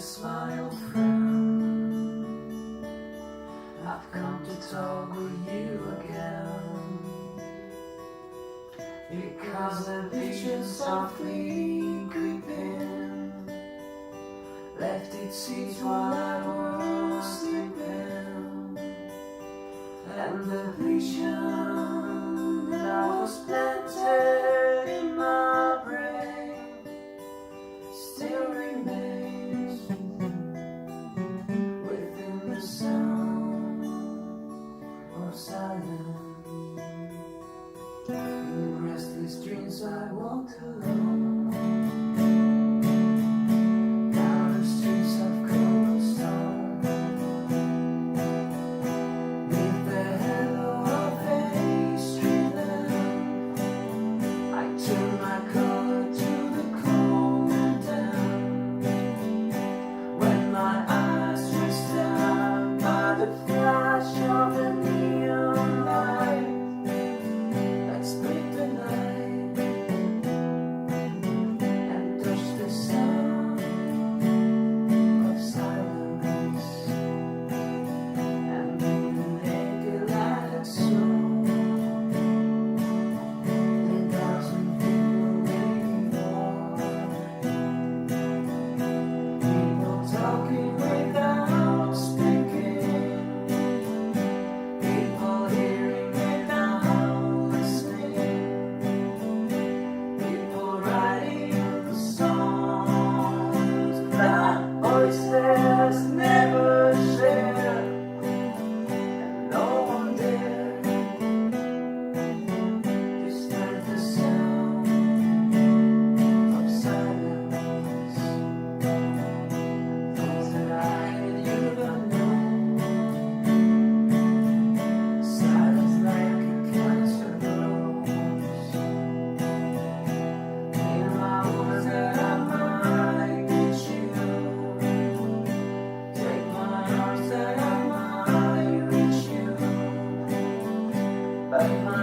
Yes, my old friend, I've come to talk with you again, because a vision softly creeping left its seeds while I was sleeping, and the vision that I was planted in my brain still remains within the sound of silence. In restless dreams I walked alone down the streets of cobblestone, neath the halo of a street lamp. I turned my color to the cold and damp, when my eyes were stabbed by the flash of a neon light that split the night and touched the sound of silence, and in the naked light I saw 10,000 people waiting for, people talking without speaking, people hearing without listening, people writing songs that voices never share, and no one dared disturb the sound of silence. Thoughts that I and you don't know, silence like a cancer grows. In my words that I might reach you, take my arms that I might reach you, but my